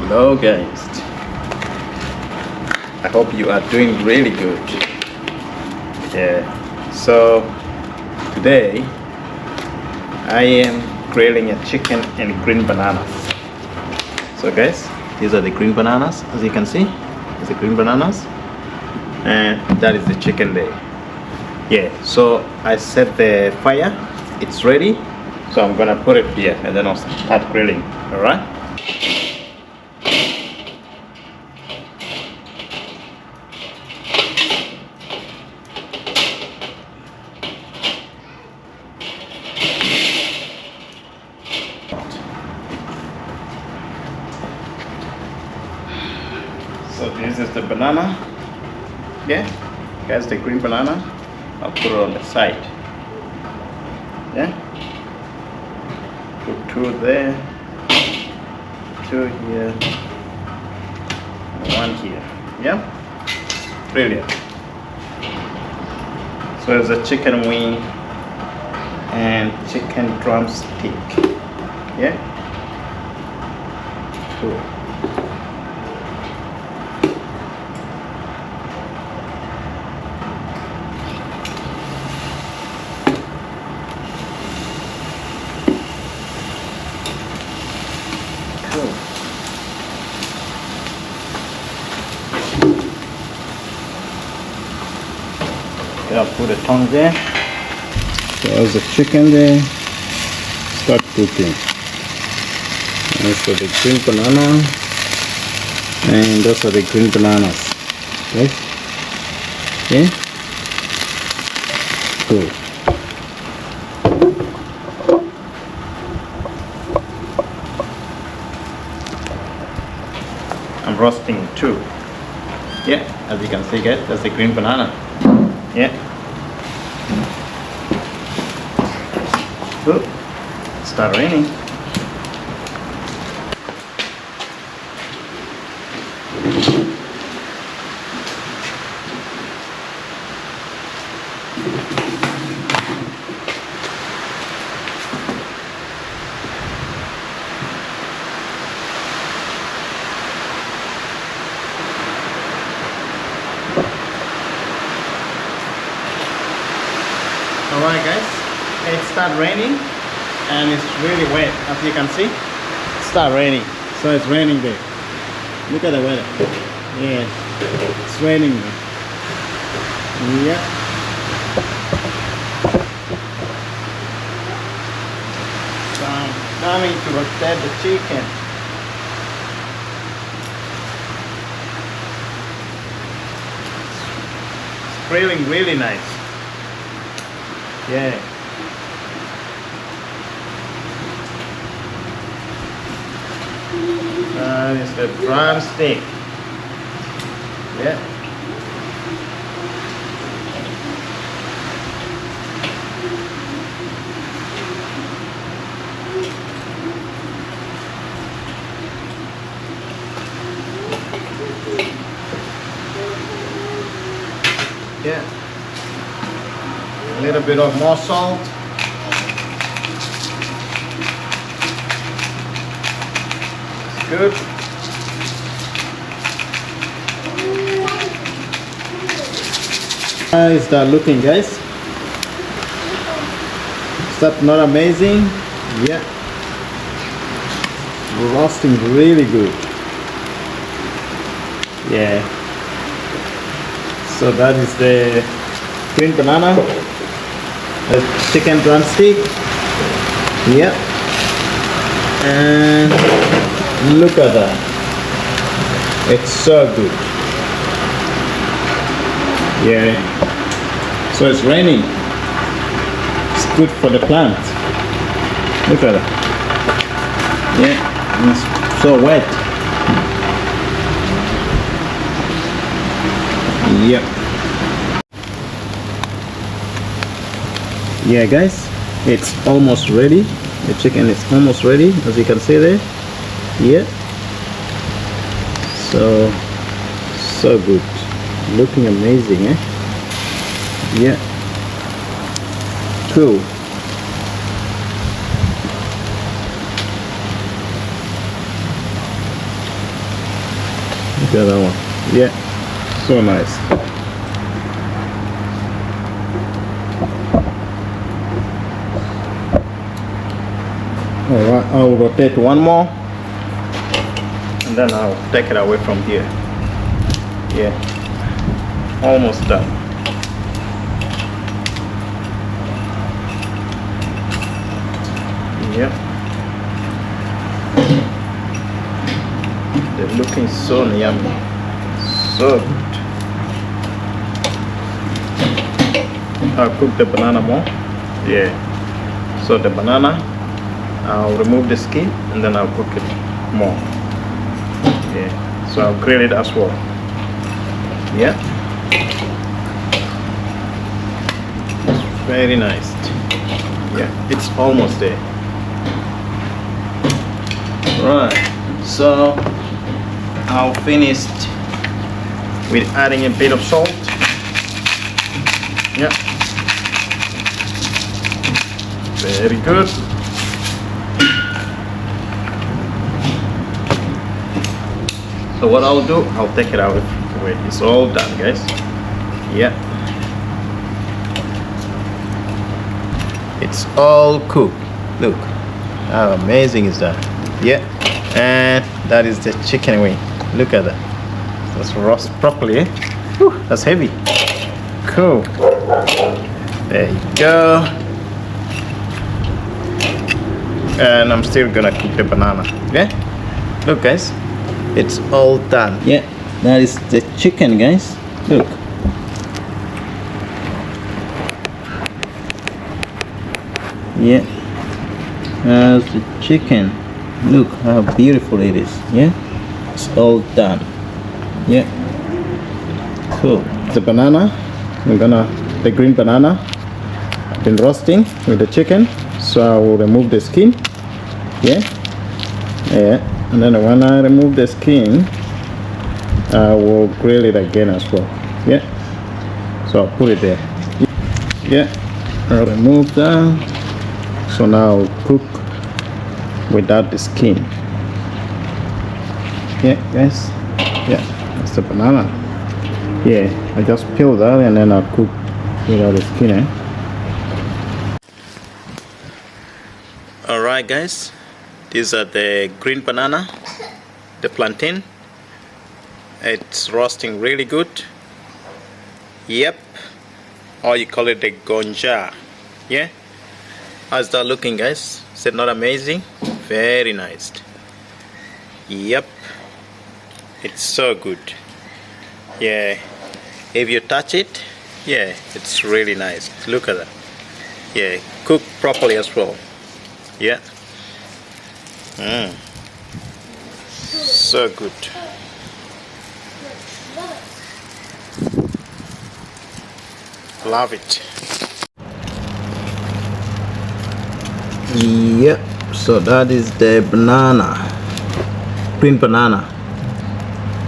Hello guys, I hope you are doing really good. Yeah, so today I am grilling a chicken and green bananas. So guys, these are the green bananas. As you can see, these are green bananas, and that is the chicken there. Yeah, so I set the fire, it's ready, so I'm gonna put it here and then I'll start grilling. All right. So this is the banana. Yeah, here's the green banana. I'll put it on the side. Yeah, put two there, two here, and one here. Yeah, brilliant. So there's a chicken wing and chicken drumstick. Yeah, cool. I'll put the tongue there. So there's the chicken there. Start cooking. And so the green banana. And those are the green bananas. Right? Okay. Cool. I'm roasting too. Yeah, as you can see guys, that's the green banana. Yeah. Good. Start raining. Alright guys, it started raining and it's really wet, as you can see. It started raining, so it's raining there. Look at the weather. Yeah, it's raining there. Yeah. So I'm coming to roast the chicken. It's grilling really nice. Yeah. It's the drumstick. Yeah. Yeah. A little bit of more salt. It's good. How is that looking, guys? Is that not amazing? Yeah. Roasting really good. Yeah. So that is the green banana. The chicken drumstick. Yeah. And look at that. It's so good. Yeah. So it's raining. It's good for the plant. Look at that. Yeah. It's so wet. Yep. Yeah guys, it's almost ready. The chicken is almost ready, as you can see there. Yeah, so good, looking amazing, eh? Yeah, cool. Look at that one. Yeah, so nice. Alright, I'll rotate one more and then I'll take it away from here. Yeah, almost done. Yep. They're looking so yummy. So good. I'll cook the banana more. Yeah. So the banana, I'll remove the skin and then I'll cook it more. Yeah. So I'll grill it as well. Yeah. It's very nice. Yeah, it's almost there. Right. So I'll finish with adding a bit of salt. Yeah. Very good. So what I'll do, I'll take it out when it's all done, guys. Yeah. It's all cooked. Look, how amazing is that? Yeah. And that is the chicken wing. Look at that. That's roast properly, eh? Whew, that's heavy. Cool. There you go. And I'm still gonna cook the banana. Okay? Look, guys. It's all done. Yeah, that is the chicken, guys. Look. Yeah, that's the chicken. Look how beautiful it is. Yeah, it's all done. Yeah, cool. The banana, the green banana, I've been roasting with the chicken, so I will remove the skin. Yeah, yeah. And then when I remove the skin, I will grill it again as well. Yeah. So I'll put it there. Yeah. I'll remove that. So now I'll cook without the skin. Yeah, guys. Yeah. That's the banana. Yeah. I just peel that and then I'll cook without the skin. Alright, guys. These are the green banana, the plantain. It's roasting really good. Yep. Or you call it the gonja. Yeah. How's that looking, guys? Is it not amazing? Very nice. Yep. It's so good. Yeah. If you touch it, yeah, it's really nice. Look at that. Yeah. Cooked properly as well. Yeah. So good. Love it. Yep. So that is the banana, green banana.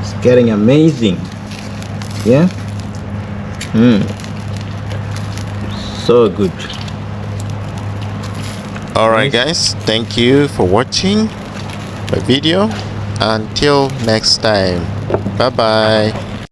It's getting amazing. Yeah. So good. Alright, guys, thank you for watching my video. Until next time, bye bye.